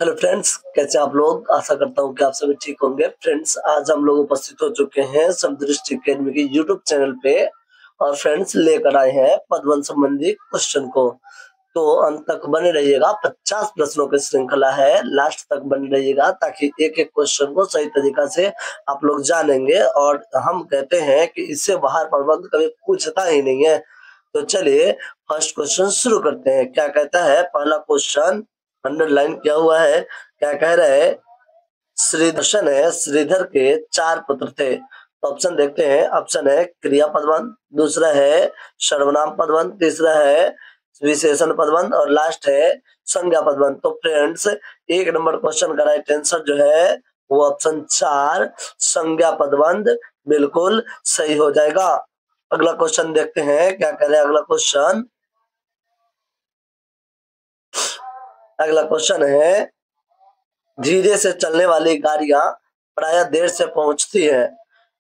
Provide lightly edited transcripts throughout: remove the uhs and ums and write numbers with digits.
Hello friends, कैसे आप लोग। आशा करता हूँ कि आप सभी ठीक होंगे। फ्रेंड्स, आज हम लोग उपस्थित हो चुके हैं समदृष्टि अकेडमी के यूट्यूब चैनल पे और फ्रेंड्स लेकर आए हैं पदवन संबंधी क्वेश्चन को। तो अंत तक बने रहिएगा। 50 प्रश्नों की श्रृंखला है, लास्ट तक बने रहिएगा ताकि एक एक क्वेश्चन को सही तरीका से आप लोग जानेंगे। और हम कहते हैं कि इससे बाहर प्रबंध कभी पूछता ही नहीं है। तो चलिए फर्स्ट क्वेश्चन शुरू करते हैं। क्या कहता है पहला क्वेश्चन, अंडरलाइन किया हुआ है। क्या कह रहे हैं? श्रीदर्शन है, श्रीधर के 4 पुत्र थे। तो ऑप्शन देखते हैं। ऑप्शन है क्रिया पदबंध, दूसरा है सर्वनाम पदबंध, तीसरा है विशेषण पदबंध और लास्ट है संज्ञा पदबंध। तो फ्रेंड्स, 1 नंबर क्वेश्चन का राइट आंसर जो है वो ऑप्शन 4 संज्ञा पदबंध बिल्कुल सही हो जाएगा। अगला क्वेश्चन देखते हैं। क्या कह रहे हैं अगला क्वेश्चन? अगला क्वेश्चन है धीरे से चलने वाली गाड़ियां प्रायः देर से पहुंचती है।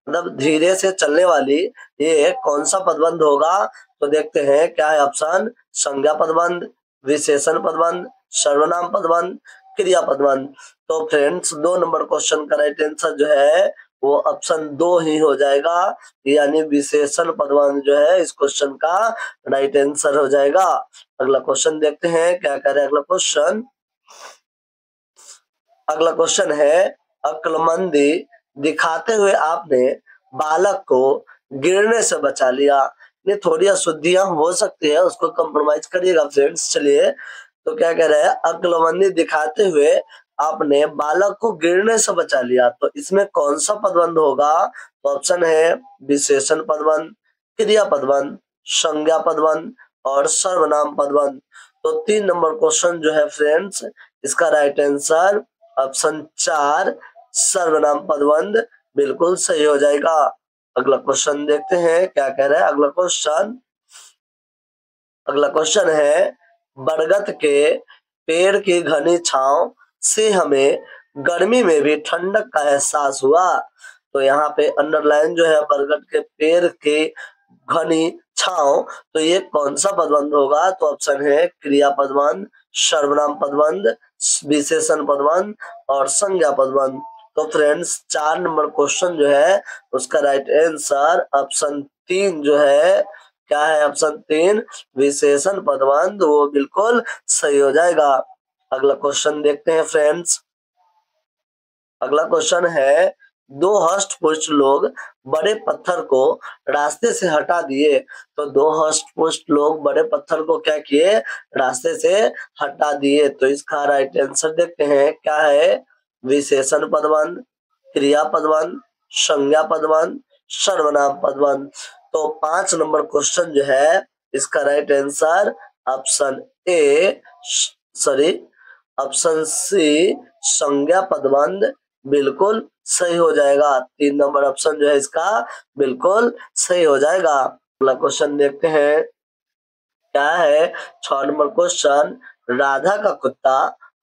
मतलब धीरे से चलने वाली ये कौन सा पदबंध होगा? तो देखते हैं क्या है ऑप्शन। संज्ञा पदबंध, विशेषण पदबंध, सर्वनाम पदबंध, क्रिया पदबंध। तो फ्रेंड्स, 2 नंबर क्वेश्चन का राइट आंसर जो है वो ऑप्शन 2 ही हो जाएगा, यानी विशेषण पदबंध जो है इस क्वेश्चन का राइट आंसर हो जाएगा। अगला क्वेश्चन देखते हैं। क्या कह रहे हैं अगला क्वेश्चन? अगला क्वेश्चन है अक्लमंदी दिखाते हुए आपने बालक को गिरने से बचा लिया। ये थोड़ी अशुद्धियां हो सकती है, उसको कंप्रोमाइज करिएगा फ्रेंड्स। चलिए, तो क्या कह रहे हैं? अक्लमंदी दिखाते हुए आपने बालक को गिरने से बचा लिया। तो इसमें कौन सा पदबंध होगा? तो ऑप्शन है विशेषण पदबंध, क्रिया पदबंध, संज्ञा पदबंध और सर्वनाम पदबंध। तो 3 नंबर क्वेश्चन जो है फ्रेंड्स, इसका राइट आंसर ऑप्शन 4 सर्वनाम पदबंध बिल्कुल सही हो जाएगा। अगला क्वेश्चन देखते हैं। क्या कह रहा है अगला क्वेश्चन? अगला क्वेश्चन है बरगद के पेड़ की घनी छांव से हमें गर्मी में भी ठंडक का एहसास हुआ। तो यहाँ पे अंडरलाइन जो है बरगद के पेड़ की घनी छांव, तो ये कौन सा पदबंध होगा? तो ऑप्शन है क्रिया पदबंध, सर्वनाम पदबंध, विशेषण पदबंध और संज्ञा पदबंध। तो फ्रेंड्स, 4 नंबर क्वेश्चन जो है उसका राइट आंसर ऑप्शन 3 जो है। क्या है ऑप्शन 3 विशेषण पदबंध, वो बिल्कुल सही हो जाएगा। अगला क्वेश्चन देखते हैं फ्रेंड्स। अगला क्वेश्चन है दो हष्ट पुष्ट लोग बड़े पत्थर को रास्ते से हटा दिए। तो 2 हष्ट पुष्ट लोग बड़े पत्थर को क्या किए? रास्ते से हटा दिए। तो इसका राइट आंसर देखते हैं। क्या है? विशेषण पदबंध, क्रिया पदबंध, संज्ञा पदबंध, सर्वनाम पदबंध। तो 5 नंबर क्वेश्चन जो है इसका right answer option A sorry option C संज्ञा पदबंध बिल्कुल सही हो जाएगा। 3 नंबर ऑप्शन जो है इसका बिल्कुल सही हो जाएगा। अगला क्वेश्चन देखते हैं। क्या है 6 नंबर क्वेश्चन? राधा का कुत्ता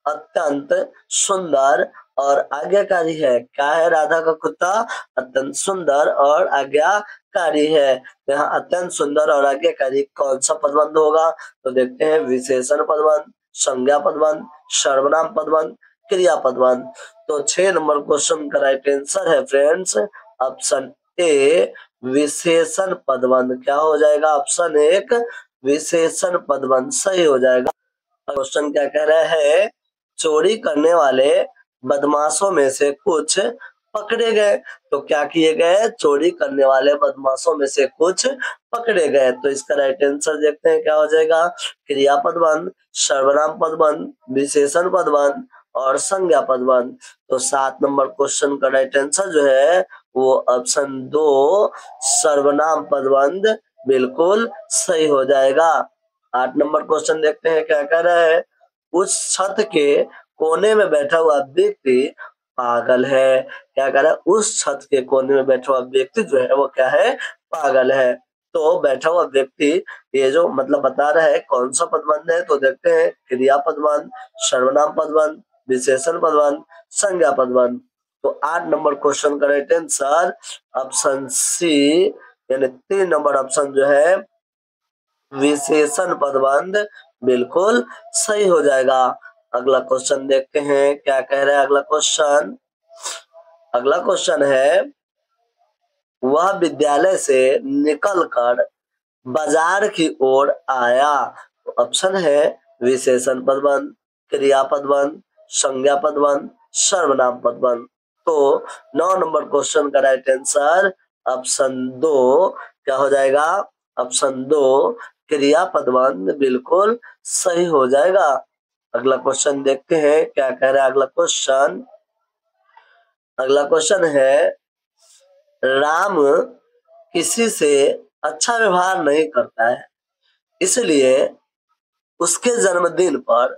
अत्यंत सुंदर और आज्ञाकारी है। क्या है? राधा का कुत्ता अत्यंत सुंदर और आज्ञाकारी है। तो यहाँ अत्यंत सुंदर और आज्ञाकारी कौन सा पदबंध होगा? तो देखते हैं विशेषण पदबंध, संज्ञा पदबंध, सर्वनाम पदबंध, क्रिया पदबंध। तो 6 नंबर क्वेश्चन का राइट आंसर है फ्रेंड्स ऑप्शन ए विशेषण पदबंध। क्या हो जाएगा? ऑप्शन 1 विशेषण पदबंध सही हो जाएगा। क्वेश्चन क्या कह रहा है? चोरी करने वाले बदमाशों में से कुछ पकड़े गए। तो क्या किए गए? चोरी करने वाले बदमाशों में से कुछ पकड़े गए। तो इसका राइट आंसर देखते हैं। क्या हो जाएगा? क्रिया पदबंध, सर्वनाम पदबंध, विशेषण पदबंध और संज्ञा पदबंध। तो 7 नंबर क्वेश्चन का राइट आंसर जो है वो ऑप्शन 2 सर्वनाम पदबंध बिल्कुल सही हो जाएगा। 8 नंबर क्वेश्चन देखते हैं। क्या कह रहा है? उस छत के कोने में बैठा हुआ व्यक्ति पागल है। क्या कह रहा है? उस छत के कोने में बैठा हुआ व्यक्ति जो है वो क्या है? पागल है। तो बैठा हुआ व्यक्ति ये जो मतलब बता रहा है कौन सा पदबंध है? तो देखते हैं क्रिया पदबंध, सर्वनाम पदबंध, विशेषण पदबंध, संज्ञा पदबंध। तो 8 नंबर क्वेश्चन का राइट आंसर ऑप्शन सी यानी 3 नंबर ऑप्शन जो है विशेषण पदबंध बिल्कुल सही हो जाएगा। अगला क्वेश्चन देखते हैं क्या कह रहा है अगला क्वेश्चन। अगला क्वेश्चन है वह विद्यालय से निकलकर बाजार की ओर आया। ऑप्शन है विशेषण पदबंध, क्रियापद बंध, संज्ञा पदबंध, सर्वनाम पदबंध। तो 9 नंबर क्वेश्चन का राइट आंसर ऑप्शन 2 क्या हो जाएगा? ऑप्शन 2 क्रियापद बंध बिल्कुल सही हो जाएगा। अगला क्वेश्चन देखते हैं क्या कह रहा है अगला क्वेश्चन। अगला क्वेश्चन है राम किसी से अच्छा व्यवहार नहीं करता है, इसलिए उसके जन्मदिन पर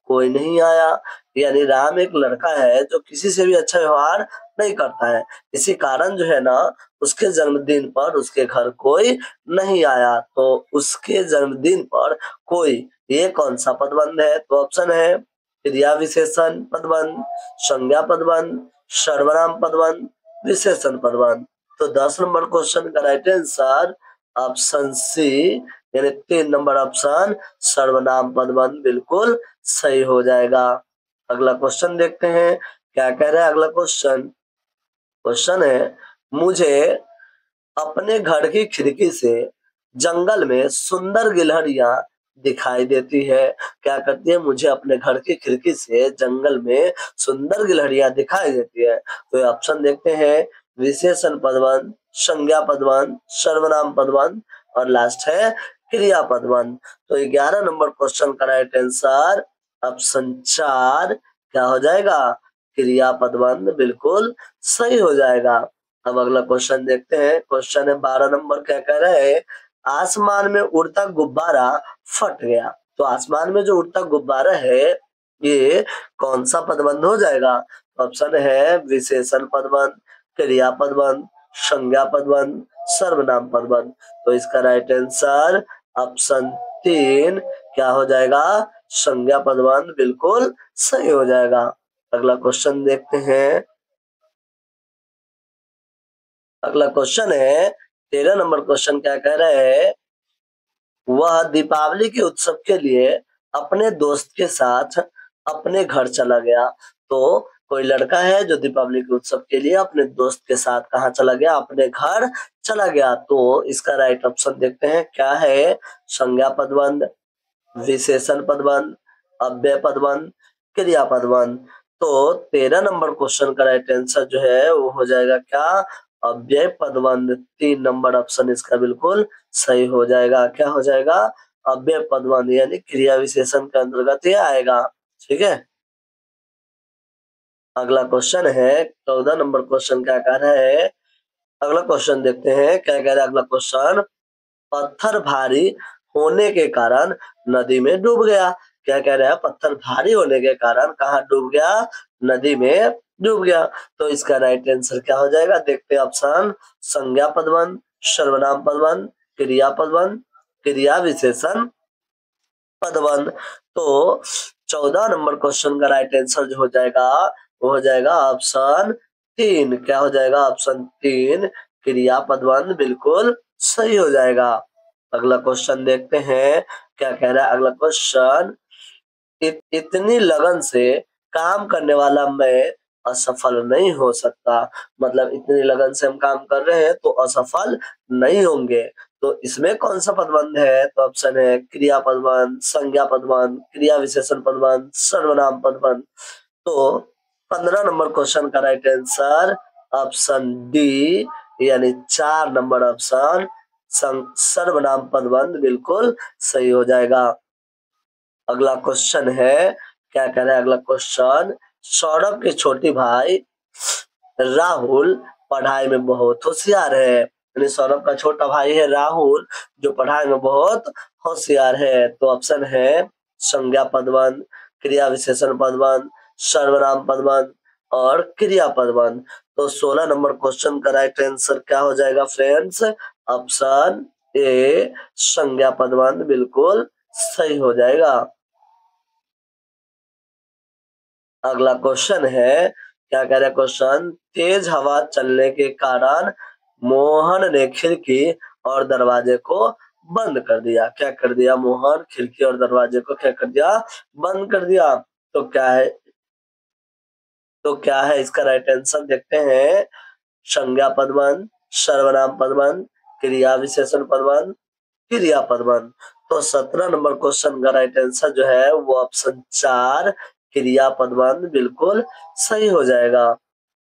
कोई नहीं आया। यानी राम एक लड़का है जो किसी से भी अच्छा व्यवहार नहीं करता है, इसी कारण जो है ना उसके जन्मदिन पर उसके घर कोई नहीं आया। तो उसके जन्मदिन पर कोई, ये कौन सा पदबंध है? तो ऑप्शन है क्रिया विशेषण पदबंध, संज्ञा पदबंध, सर्वनाम पदबंध, विशेषण पदबंध। तो 10 नंबर क्वेश्चन का राइट आंसर ऑप्शन सी यानी 3 नंबर ऑप्शन सर्वनाम पदबंध बिल्कुल सही हो जाएगा। अगला क्वेश्चन देखते हैं क्या कह रहा है अगला क्वेश्चन। क्वेश्चन है मुझे अपने घर की खिड़की से जंगल में सुंदर गिलहरियां दिखाई देती है। क्या करती है? मुझे अपने घर की खिड़की से जंगल में सुंदर गिलहरियां दिखाई देती है। तो ऑप्शन देखते हैं विशेषण पदबंध, संज्ञा पदबंध, सर्वनाम पदबंध और लास्ट है क्रिया पदबंध। तो 11 नंबर क्वेश्चन का राइट आंसर ऑप्शन 4 क्या हो जाएगा? क्रिया पदबंध बिल्कुल सही हो जाएगा। अब अगला क्वेश्चन देखते हैं। क्वेश्चन है 12 नंबर क्या कह रहे हैं आसमान में उड़ता गुब्बारा फट गया। तो आसमान में जो उड़ता गुब्बारा है ये कौन सा पदबंध हो जाएगा? ऑप्शन है विशेषण पदबंध, क्रिया पदबंध, संज्ञा पदबंध, सर्वनाम पदबंध। तो इसका राइट आंसर ऑप्शन 3 क्या हो जाएगा? संज्ञा पदबंध बिल्कुल सही हो जाएगा। अगला क्वेश्चन देखते हैं। अगला क्वेश्चन है 13 नंबर क्वेश्चन क्या कह रहे हैं वह दीपावली के उत्सव के लिए अपने दोस्त के साथ अपने घर चला गया। तो कोई लड़का है जो दीपावली के उत्सव के लिए अपने दोस्त के साथ कहाँ चला गया? अपने घर चला गया। तो इसका राइट ऑप्शन देखते हैं क्या है? संज्ञा पदबंध, विशेषण पदबंध, अव्यय पदबंध, क्रिया पदबंध। तो 13 नंबर क्वेश्चन का राइट आंसर जो है वो हो जाएगा क्या? अव्यय पदबंध। 3 नंबर ऑप्शन इसका बिल्कुल सही हो जाएगा। क्या हो जाएगा? अव्यय पदबंध यानी क्रिया विशेषण के अंतर्गत ये आएगा। ठीक है। अगला क्वेश्चन है 14 नंबर क्वेश्चन क्या कह रहा है अगला क्वेश्चन देखते हैं क्या कह रहा है अगला क्वेश्चन। पत्थर भारी होने के कारण नदी में डूब गया। क्या कह रहा है? पत्थर भारी होने के कारण कहाँ डूब गया? नदी में डूब गया। तो इसका राइट आंसर क्या हो जाएगा? देखते हैं ऑप्शन संज्ञा पदबंध, सर्वनाम पदबंध, क्रिया पदबंध, क्रिया विशेषण पदबंध। तो 14 नंबर क्वेश्चन का राइट आंसर जो हो जाएगा वो हो जाएगा ऑप्शन 3। क्या हो जाएगा? ऑप्शन 3 क्रिया पदबंध बिल्कुल सही हो जाएगा। अगला क्वेश्चन देखते हैं क्या कह रहा है अगला क्वेश्चन। इतनी लगन से काम करने वाला मैं असफल नहीं हो सकता। मतलब इतनी लगन से हम काम कर रहे हैं तो असफल नहीं होंगे। तो इसमें कौन सा पदबंध है? तो ऑप्शन है क्रिया पदबंध, संज्ञा पदबंध, क्रिया विशेषण पदबंध, सर्वनाम पदबंध। तो 15 नंबर क्वेश्चन का राइट आंसर ऑप्शन डी यानी 4 नंबर ऑप्शन सर्वनाम पदबंध बिल्कुल सही हो जाएगा। अगला क्वेश्चन है क्या कह रहा है अगला क्वेश्चन। सौरभ के छोटे भाई राहुल पढ़ाई में बहुत होशियार है। यानी सौरभ का छोटा भाई है राहुल जो पढ़ाई में बहुत होशियार है। तो ऑप्शन है संज्ञा पदबंध, क्रिया विशेषण पदबंध, सर्वनाम पदबंध और क्रिया पदबंध। तो 16 नंबर क्वेश्चन का राइट आंसर क्या हो जाएगा फ्रेंड्स? ऑप्शन ए संज्ञा पदबंध बिल्कुल सही हो जाएगा। अगला क्वेश्चन है क्या कह रहा है क्वेश्चन। तेज हवा चलने के कारण मोहन ने खिड़की और दरवाजे को बंद कर दिया। क्या कर दिया? मोहन खिड़की और दरवाजे को क्या कर दिया? बंद कर दिया। तो क्या है, इसका राइट आंसर देखते हैं। संज्ञा पदबंध, सर्वनाम पदबंध, क्रिया विशेषण पदबंध, क्रिया पदबंध। तो 17 नंबर क्वेश्चन का राइट आंसर जो है वो ऑप्शन 4 क्रिया पदबंध बिल्कुल सही हो जाएगा।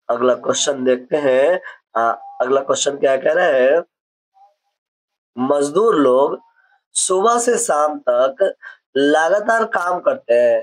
अगला क्वेश्चन देखते हैं। अगला क्वेश्चन क्या कह रहा है, मजदूर लोग सुबह से शाम तक लगातार काम करते हैं,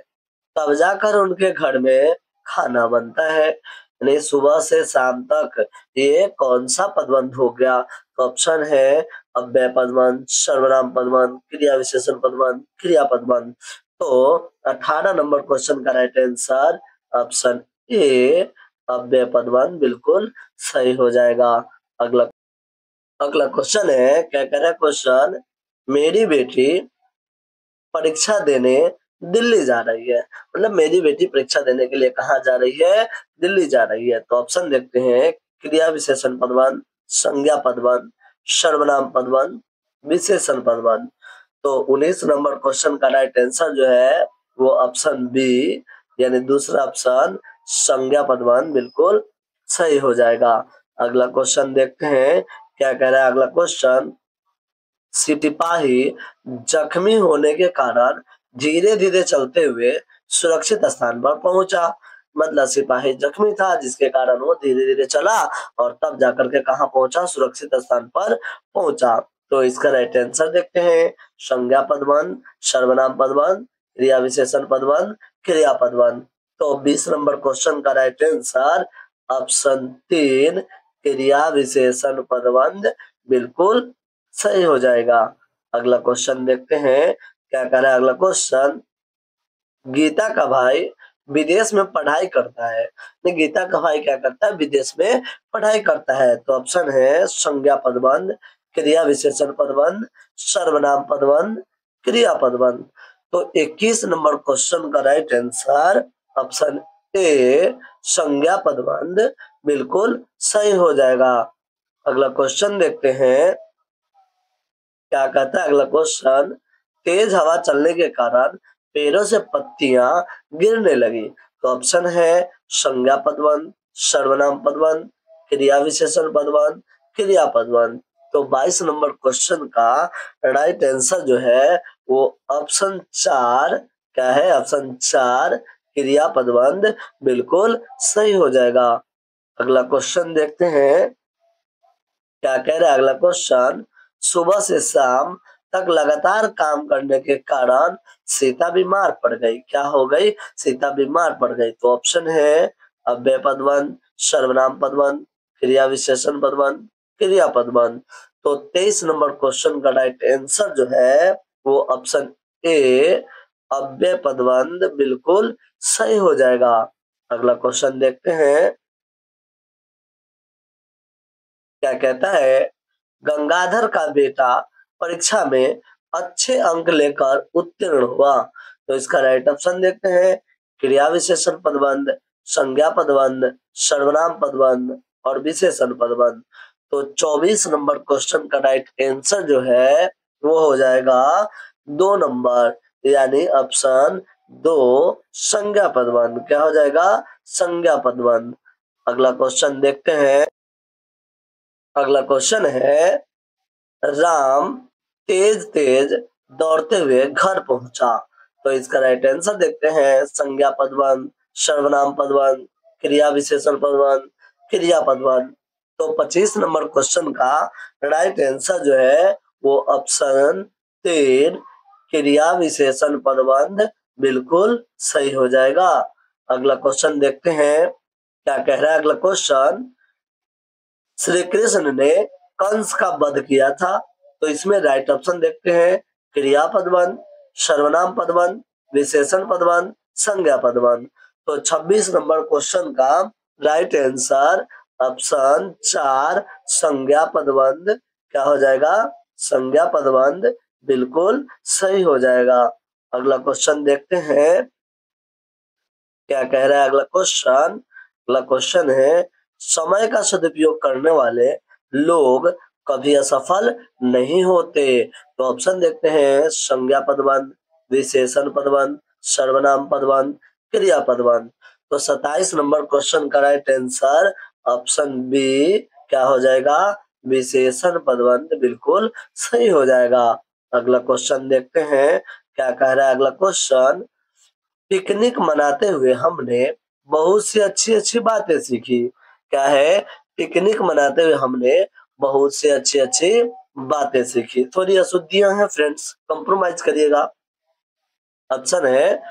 तब जाकर उनके घर में खाना बनता है। यानी सुबह से शाम तक ये कौन सा पदबंध हो गया? तो ऑप्शन है अव्यय पदबंध, सर्वनाम पदबंध, क्रिया विशेषण पदबंध, क्रिया पदबंध। तो 18 नंबर क्वेश्चन का राइट आंसर ऑप्शन ए अव्यय पदबंध बिल्कुल सही हो जाएगा। अगला अगला क्वेश्चन है, क्या कह रहा है क्वेश्चन, मेरी बेटी परीक्षा देने दिल्ली जा रही है। मतलब मेरी बेटी परीक्षा देने के लिए कहाँ जा रही है? दिल्ली जा रही है। तो ऑप्शन देखते हैं, क्रिया विशेषण पदबंध, संज्ञा पदबंध, सर्वनाम पदबंध, विशेषण पदबंध। तो 19 नंबर क्वेश्चन का राइट आंसर जो है वो ऑप्शन बी यानी दूसरा ऑप्शन संज्ञा पदबंध बिल्कुल सही हो जाएगा। अगला क्वेश्चन देखते हैं, क्या कह रहा है अगला क्वेश्चन, सिपाही जख्मी होने के कारण धीरे धीरे चलते हुए सुरक्षित स्थान पर पहुंचा। मतलब सिपाही जख्मी था जिसके कारण वो धीरे धीरे चला और तब जाकर के कहाँ पहुंचा? सुरक्षित स्थान पर पहुंचा। तो इसका राइट आंसर देखते हैं, संज्ञा पदबंध, सर्वनाम पदबंध, क्रिया विशेषण पदबंध, क्रिया पदबंध। तो 20 नंबर क्वेश्चन का राइट आंसर ऑप्शन 3 क्रिया विशेषण पदबंध बिल्कुल सही हो जाएगा। अगला क्वेश्चन देखते हैं, क्या कह रहा है अगला क्वेश्चन, गीता का भाई विदेश में पढ़ाई करता है। गीता का भाई क्या करता है? विदेश में पढ़ाई करता है। तो ऑप्शन है संज्ञा पदबंध, क्रिया विशेषण पदबंध, सर्वनाम पदबंध, क्रिया पदबंध। तो 21 नंबर क्वेश्चन का राइट आंसर ऑप्शन ए संज्ञा पदबंध बिल्कुल सही हो जाएगा। अगला क्वेश्चन देखते हैं, क्या कहता है अगला क्वेश्चन, तेज हवा चलने के कारण पेड़ों से पत्तियां गिरने लगी। तो ऑप्शन है संज्ञा पदबंध, सर्वनाम पदबंध, क्रिया विशेषण पदबंध, क्रिया पदबंध। तो 22 नंबर क्वेश्चन का राइट आंसर जो है वो ऑप्शन 4 क्या है? ऑप्शन 4 क्रिया पदबंध बिल्कुल सही हो जाएगा। अगला क्वेश्चन देखते हैं, क्या कह रहा है अगला क्वेश्चन, सुबह से शाम तक लगातार काम करने के कारण सीता बीमार पड़ गई। क्या हो गई? सीता बीमार पड़ गई। तो ऑप्शन है अव्यय पदबंध, सर्वनाम पदबंध, क्रिया विशेषण पदबंध, क्रिया पदबंध। तो 23 नंबर क्वेश्चन का राइट आंसर जो है वो ऑप्शन ए अव्यय पदबंध बिल्कुल सही हो जाएगा। अगला क्वेश्चन देखते हैं, क्या कहता है, गंगाधर का बेटा परीक्षा में अच्छे अंक लेकर उत्तीर्ण हुआ। तो इसका राइट ऑप्शन देखते हैं, क्रिया विशेषण पदबंध, संज्ञा पदबंध, सर्वनाम पदबंध और विशेषण पदबंध। तो 24 नंबर क्वेश्चन का राइट आंसर जो है वो हो जाएगा 2 नंबर यानी ऑप्शन 2 संज्ञा पदबंध। क्या हो जाएगा? संज्ञा पदबंध। अगला क्वेश्चन देखते हैं, अगला क्वेश्चन है, राम तेज तेज दौड़ते हुए घर पहुंचा। तो इसका राइट आंसर देखते हैं, संज्ञा पदबंध, सर्वनाम पदबंध, क्रिया विशेषण पदबंध, क्रिया पदबंध। तो 25 नंबर क्वेश्चन का राइट आंसर जो है वो ऑप्शन 3 क्रिया विशेषण पदबंध बिल्कुल सही हो जाएगा। अगला क्वेश्चन देखते हैं, क्या कह रहा है अगला क्वेश्चन, श्री कृष्ण ने कंस का वध किया था। तो इसमें राइट ऑप्शन देखते हैं, क्रिया पदबंध, सर्वनाम पदबंध, विशेषण पदबंध, संज्ञा पदबंध। तो 26 नंबर क्वेश्चन का राइट आंसर ऑप्शन 4 संज्ञा पदबंध क्या हो जाएगा? संज्ञा पदबंध बिल्कुल सही हो जाएगा। अगला क्वेश्चन देखते हैं, क्या कह रहा है अगला क्वेश्चन, अगला क्वेश्चन है, समय का सदुपयोग करने वाले लोग कभी असफल नहीं होते। तो ऑप्शन देखते हैं, संज्ञा पदबंध, विशेषण पदबंध, सर्वनाम पदबंध, क्रियापदबंध। तो 27 नंबर क्वेश्चन का राइट आंसर ऑप्शन बी क्या हो जाएगा, विशेषण पदबंध बिल्कुल सही हो जाएगा। अगला क्वेश्चन देखते हैं क्या कह रहा है अगला क्वेश्चन। पिकनिक मनाते हुए हमने बहुत सी अच्छी अच्छी बातें सीखी। क्या है, पिकनिक मनाते हुए हमने बहुत सी अच्छी अच्छी बातें सीखी। थोड़ी अशुद्धियां हैं फ्रेंड्स, कंप्रोमाइज करिएगा। ऑप्शन है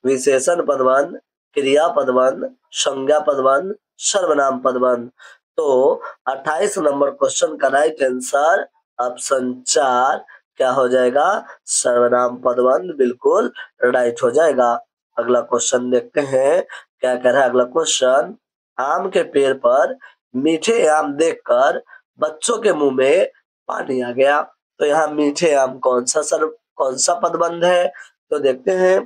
विशेषण पदबंध, क्रिया पदबंध, संज्ञा पदबंध, सर्वनाम पदबंध। तो 28 नंबर क्वेश्चन का राइट आंसर ऑप्शन 4 क्या हो जाएगा, सर्वनाम पदबंध बिल्कुल राइट हो जाएगा। अगला क्वेश्चन देखते हैं क्या कह रहा है अगला क्वेश्चन। आम के पेड़ पर मीठे आम देखकर बच्चों के मुंह में पानी आ गया। तो यहाँ मीठे आम कौन सा पदबंध है, तो देखते हैं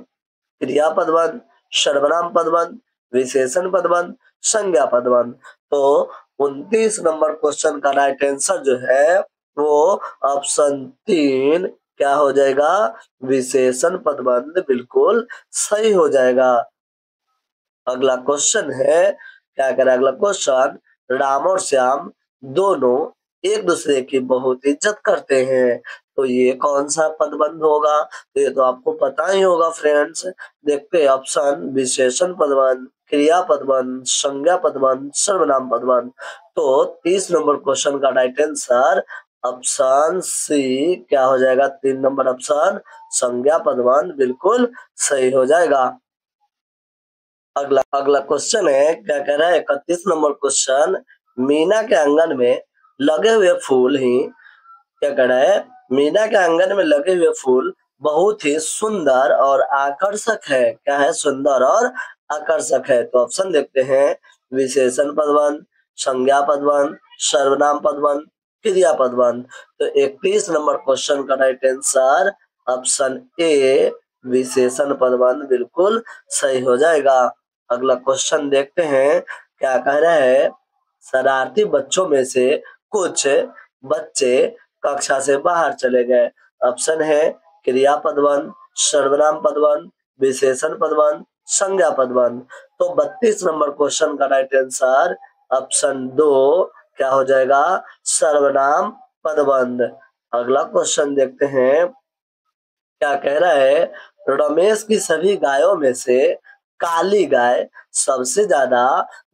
क्रिया पदबंध, सर्वनाम पदबंध, विशेषण पदबंध, संज्ञा पदबंध। तो 29 नंबर क्वेश्चन का राइट आंसर जो है वो ऑप्शन 3 क्या हो जाएगा, विशेषण पदबंध बिल्कुल सही हो जाएगा। अगला क्वेश्चन है क्या कह रहा है अगला क्वेश्चन। राम और श्याम दोनों एक दूसरे की बहुत इज्जत करते हैं। तो ये कौन सा पदबंध होगा, तो ये तो आपको पता ही होगा फ्रेंड्स। देखते हैं ऑप्शन विशेषण पदबंध, क्रिया पदबंध, संज्ञा पदबंध, सर्वनाम पदबंध। तो 30 नंबर क्वेश्चन का राइट आंसर ऑप्शन सी क्या हो जाएगा, 3 नंबर ऑप्शन संज्ञा पदबंध बिल्कुल सही हो जाएगा। अगला क्वेश्चन है क्या कह रहा है 31 नंबर क्वेश्चन। मीना के आंगन में लगे हुए फूल ही क्या कह रहा है, मीना के आंगन में लगे हुए फूल बहुत ही सुंदर और आकर्षक है। क्या है, सुंदर और आकर्षक है। तो ऑप्शन देखते हैं विशेषण पदबंध, संज्ञा पदबंध, सर्वनाम पदबंध, क्रिया पदबंध। तो 31 नंबर क्वेश्चन का राइट आंसर ऑप्शन ए विशेषण पदबंध बिल्कुल सही हो जाएगा। अगला क्वेश्चन देखते हैं क्या कह रहा है। शरारती बच्चों में से कुछ बच्चे कक्षा से बाहर चले गए। ऑप्शन है क्रिया पदबंध, सर्वनाम पदबंध, विशेषण पदबंध, संज्ञा पदबंध। तो 32 नंबर क्वेश्चन का राइट आंसर ऑप्शन 2 क्या हो जाएगा, सर्वनाम पदबंध। अगला क्वेश्चन देखते हैं क्या कह रहा है। रमेश की सभी गायों में से काली गाय सबसे ज्यादा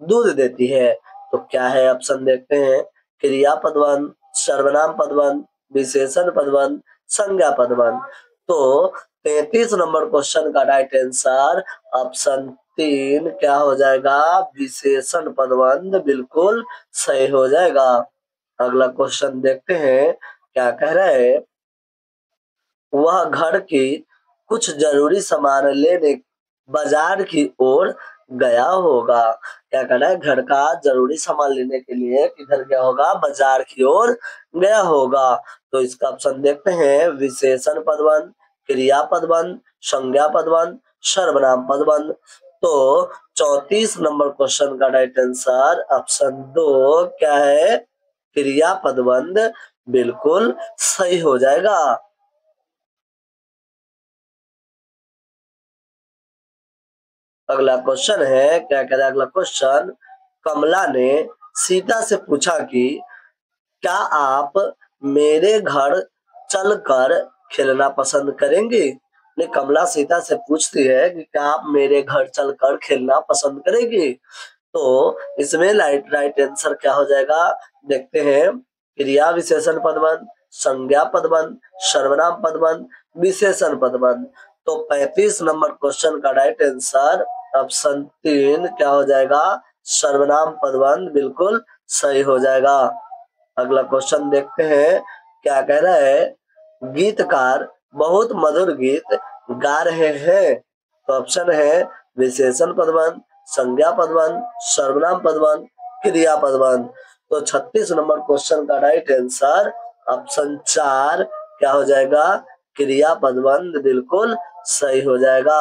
दूध देती है। तो क्या है, ऑप्शन देखते हैं क्रिया पदबंध, सर्वनाम पदबंध, विशेषण पदबंध, संज्ञा पदबंध। तो 33 नंबर क्वेश्चन का राइट आंसर ऑप्शन 3 क्या हो जाएगा, विशेषण पदबंध बिल्कुल सही हो जाएगा। अगला क्वेश्चन देखते हैं क्या कह रहा है। वह घर की कुछ जरूरी सामान लेने बाजार की ओर गया होगा। क्या करना है, घर का जरूरी सामान लेने के लिए किधर गया होगा, बाजार की ओर गया होगा। तो इसका ऑप्शन देखते हैं विशेषण पदबंध, क्रिया पदबंध, संज्ञा पदबंध, सर्वनाम पदबंध। तो 34 नंबर क्वेश्चन का राइट आंसर ऑप्शन 2 क्या है, क्रिया पदबंध बिल्कुल सही हो जाएगा। अगला क्वेश्चन है क्या कह रहा है अगला क्वेश्चन। कमला ने सीता से पूछा कि क्या आप मेरे घर चलकर खेलना पसंद करेंगी। ने कमला सीता से पूछती है कि क्या आप मेरे घर चलकर खेलना पसंद करेंगी। तो इसमें राइट आंसर क्या हो जाएगा, देखते हैं क्रिया विशेषण पदबंध, संज्ञा पदबंध, सर्वनाम पदबंध, विशेषण पदबंध। तो 35 नंबर क्वेश्चन का राइट आंसर ऑप्शन 3 क्या हो जाएगा, सर्वनाम पदबंध बिल्कुल सही हो जाएगा। अगला क्वेश्चन देखते हैं क्या कह रहा है। गीतकार बहुत मधुर गीत गा रहे हैं। तो ऑप्शन है विशेषण पदबंध, संज्ञा पदबंध, सर्वनाम पदबंध, क्रिया पदबंध। तो 36 नंबर क्वेश्चन का राइट आंसर ऑप्शन 4 क्या हो जाएगा, क्रिया पदबंध बिल्कुल सही हो जाएगा।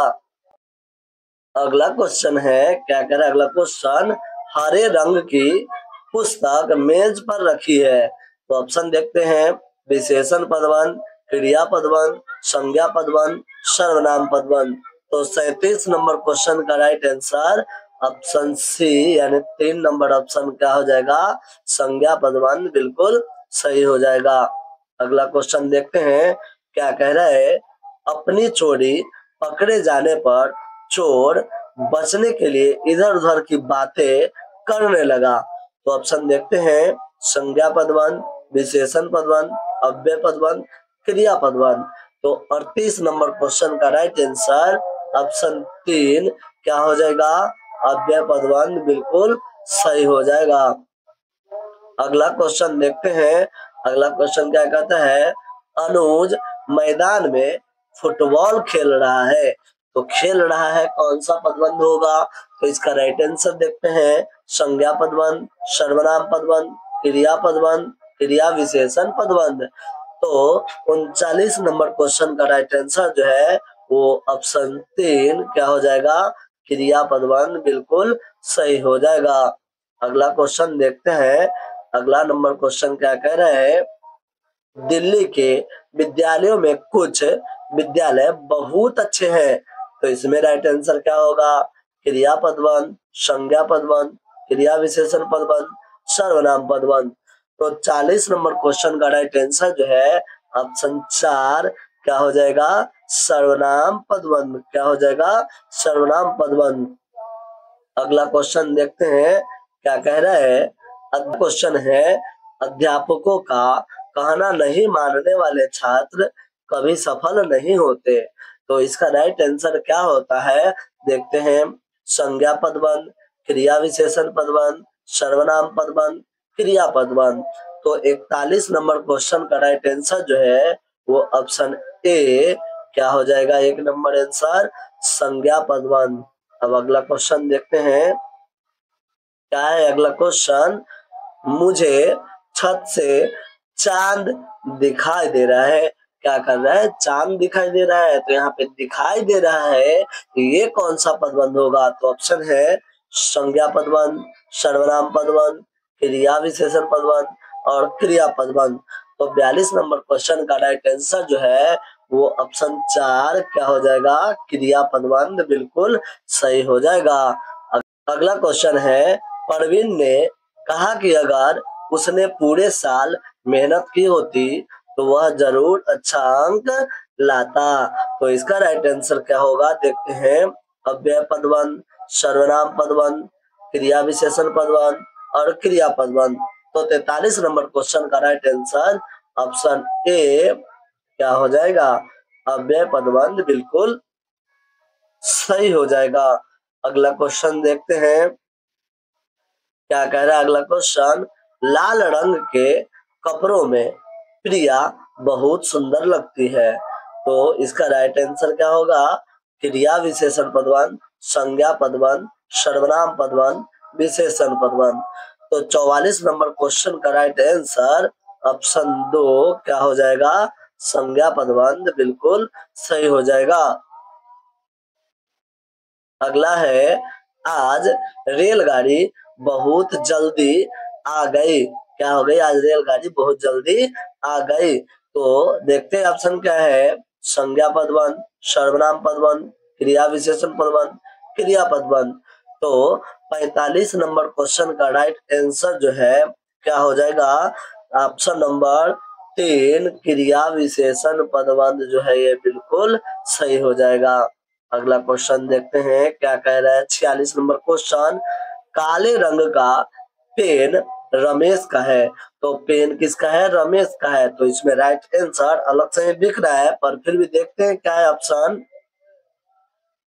अगला क्वेश्चन है क्या कह रहा है अगला क्वेश्चन। हरे रंग की पुस्तक मेज पर रखी है। तो ऑप्शन देखते हैं विशेषण पदबंध, क्रिया पदबंध, संज्ञा पदबंध, सर्वनाम पदबंध। तो 37 नंबर क्वेश्चन का राइट आंसर ऑप्शन सी यानी 3 नंबर ऑप्शन क्या हो जाएगा, संज्ञा पदबंध बिल्कुल सही हो जाएगा। अगला क्वेश्चन देखते हैं क्या कह रहा है। अपनी चोरी पकड़े जाने पर चोर बचने के लिए इधर उधर की बातें करने लगा। तो ऑप्शन देखते हैं, संज्ञा पदबंध, विशेषण पदबंध, अव्यय पदबंध, क्रिया पदबंध। तो 38 नंबर क्वेश्चन का राइट आंसर ऑप्शन 3 क्या हो जाएगा, अव्यय पदबंध बिल्कुल सही हो जाएगा। अगला क्वेश्चन देखते हैं। अगला क्वेश्चन क्या कहता है, अनुज मैदान में फुटबॉल खेल रहा है। तो खेल रहा है कौन सा पदबंध होगा, तो इसका राइट आंसर देखते हैं, संज्ञा पदबंध, सर्वनाम पदबंध, क्रिया पदबंध, क्रिया विशेषण पदबंध। तो 39 नंबर क्वेश्चन का राइट आंसर जो है वो ऑप्शन 3 क्या हो जाएगा, क्रिया पदबंध बिल्कुल सही हो जाएगा। अगला क्वेश्चन देखते हैं। अगला नंबर क्वेश्चन क्या कह रहा है, दिल्ली के विद्यालयों में कुछ विद्यालय बहुत अच्छे हैं। तो इसमें राइट आंसर क्या होगा, क्रिया पदबंध, संज्ञा पदबंध, क्रिया विशेषण पदबंध, सर्वनाम पदबंध। तो 40 नंबर क्वेश्चन का राइट आंसर जो है ऑप्शन 4 क्या हो जाएगा, सर्वनाम पदबंध। क्या हो जाएगा, सर्वनाम पदबंध। अगला क्वेश्चन देखते हैं क्या कह रहा है। अगला क्वेश्चन है, अध्यापकों का कहना नहीं मानने वाले छात्र कभी सफल नहीं होते। तो इसका राइट आंसर क्या होता है, देखते हैं, संज्ञा पदबंध, क्रिया विशेषण पदबंध, सर्वनाम पदबंध, क्रिया पदबंध। तो 41 नंबर क्वेश्चन का राइट आंसर जो है वो ऑप्शन ए क्या हो जाएगा, 1 नंबर आंसर संज्ञा पदबंध। अब अगला क्वेश्चन देखते हैं क्या है अगला क्वेश्चन, मुझे छत से चांद दिखाई दे रहा है। क्या कर रहा है, चांद दिखाई दे रहा है। तो यहाँ पे दिखाई दे रहा है, ये कौन सा पदबंध होगा, तो ऑप्शन है संज्ञा पदबंध, सर्वनाम पदबंध, क्रिया विशेषण पदबंध और क्रिया पदबंध। तो 42 नंबर क्वेश्चन का राइट आंसर जो है वो ऑप्शन 4 क्या हो जाएगा, क्रिया पदबंध बिल्कुल सही हो जाएगा। अगला क्वेश्चन है, परवीन ने कहा कि अगर उसने पूरे साल मेहनत की होती तो वह जरूर अच्छा अंक लाता। तो इसका राइट आंसर क्या होगा, देखते हैं, अव्यय पदबंध, सर्वनाम पदबंध, क्रिया विशेषण पदबंध और क्रिया पदबंध। तो 43 नंबर क्वेश्चन का राइट आंसर ऑप्शन ए क्या हो जाएगा, अव्यय पदबंध बिल्कुल सही हो जाएगा। अगला क्वेश्चन देखते हैं क्या कह रहा है अगला क्वेश्चन, लाल रंग के कपड़ों में प्रिया बहुत सुंदर लगती है। तो इसका राइट आंसर क्या होगा, क्रिया विशेषण पदबंध, संज्ञा पदबंध, सर्वनाम पदबंध, विशेषण पदबंध। तो 44 नंबर क्वेश्चन का राइट आंसर ऑप्शन 2 क्या हो जाएगा, संज्ञा पदबंध बिल्कुल सही हो जाएगा। अगला है, आज रेलगाड़ी बहुत जल्दी आ गई। क्या हो गई, आज रेलगाड़ी बहुत जल्दी आ गई। तो देखते हैं ऑप्शन क्या है, संज्ञा पदबंध, सर्वनाम पदबंध, क्रिया विशेषण पदबंध, क्रिया पदबंध। तो 45 नंबर क्वेश्चन का राइट आंसर जो है क्या हो जाएगा, ऑप्शन नंबर 3 क्रिया विशेषण पदबंध जो है ये बिल्कुल सही हो जाएगा। अगला क्वेश्चन देखते हैं क्या कह रहा है। 46 नंबर क्वेश्चन, काले रंग का पेन रमेश का है। तो पेन किसका है, रमेश का है। तो इसमें राइट आंसर अलग से दिख रहा है पर फिर भी देखते हैं क्या है ऑप्शन,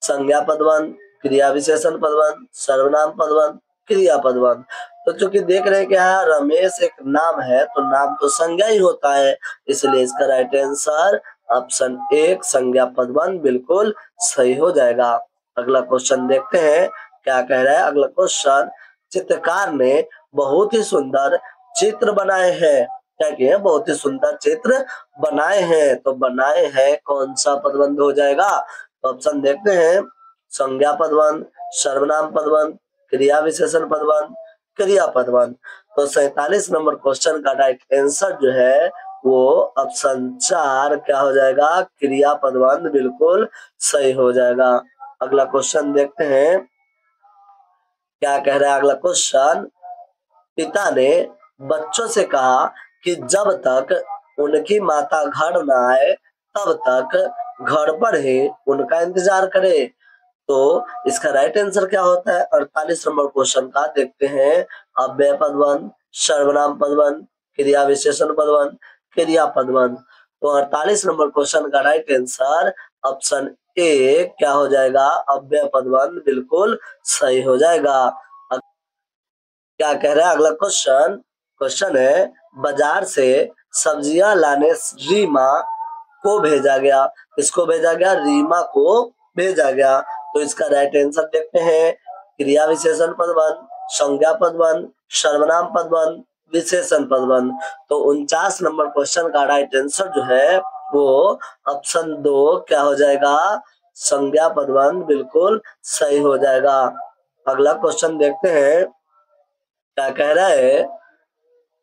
संज्ञा पदबंध, क्रिया विशेषण पदबंध, सर्वनाम पदबंध, क्रिया पदबंध। तो चूंकि देख रहे हैं क्या है, रमेश एक नाम है तो नाम तो संज्ञा ही होता है, इसलिए इसका राइट आंसर ऑप्शन 1 संज्ञा पदबंध बिल्कुल सही हो जाएगा। अगला क्वेश्चन देखते हैं क्या कह रहा है अगला क्वेश्चन, चित्रकार ने बहुत ही सुंदर चित्र बनाए हैं। क्या किए, बहुत ही सुंदर चित्र बनाए हैं। तो बनाए हैं कौन सा पदबंध हो जाएगा, ऑप्शन देखते हैं, संज्ञा पदबंध, सर्वनाम पदबंध, क्रिया विशेषण पदबंध, क्रिया पदबंध। तो 47 नंबर क्वेश्चन का राइट आंसर जो है वो ऑप्शन 4 क्या हो जाएगा, क्रिया पदबंध बिल्कुल सही हो जाएगा। अगला क्वेश्चन देखते हैं क्या कह रहा है अगला क्वेश्चन। पिता ने बच्चों से कहा कि जब तक उनकी माता घर न आए तब तक घर पर ही उनका इंतजार करे। तो इसका राइट आंसर क्या होता है 48 नंबर क्वेश्चन का देखते हैं। अव्यय पदबंध, सर्वनाम पदबंध, क्रिया विशेषण पदबंध, क्रिया पदबंध। तो 48 नंबर क्वेश्चन का राइट आंसर ऑप्शन ए क्या हो जाएगा, अव्यय पदबंध बिल्कुल सही हो जाएगा। क्या कह रहा है अगला क्वेश्चन। क्वेश्चन है बाजार से सब्जियां लाने रीमा को भेजा गया। किसको भेजा गया, रीमा को भेजा गया। तो इसका राइट आंसर देखते हैं। क्रिया विशेषण पदबंध, संज्ञा पदबंध, सर्वनाम पदबंध, विशेषण पदबंध। तो 49 नंबर क्वेश्चन का राइट आंसर जो है वो ऑप्शन 2 क्या हो जाएगा, संज्ञा पदबंध बिल्कुल सही हो जाएगा। अगला क्वेश्चन देखते हैं क्या कह रहा है।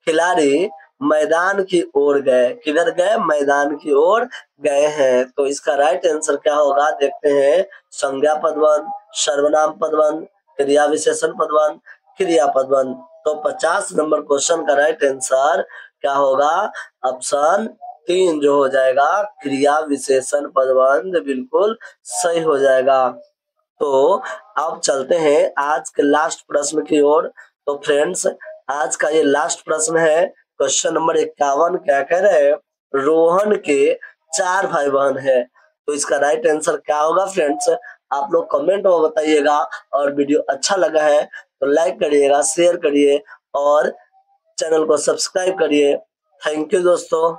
खिलाड़ी मैदान की ओर गए, किधर गए, मैदान की ओर गए हैं। तो इसका राइट आंसर क्या होगा देखते हैं। संज्ञा पदबंध, सर्वनाम पदबंध, क्रिया विशेषण पदबंध, क्रिया पदबंध। तो 50 नंबर क्वेश्चन का राइट आंसर क्या होगा, ऑप्शन 3 जो हो जाएगा, क्रिया विशेषण पदबंध बिल्कुल सही हो जाएगा। तो अब चलते हैं आज के लास्ट प्रश्न की ओर। तो फ्रेंड्स आज का ये लास्ट प्रश्न है क्वेश्चन नंबर 51। क्या कह रहे हैं, रोहन के 4 भाई बहन है। तो इसका राइट आंसर क्या होगा फ्रेंड्स, आप लोग कमेंट में बताइएगा। और वीडियो अच्छा लगा है तो लाइक करिएगा, शेयर करिए और चैनल को सब्सक्राइब करिए। थैंक यू दोस्तों।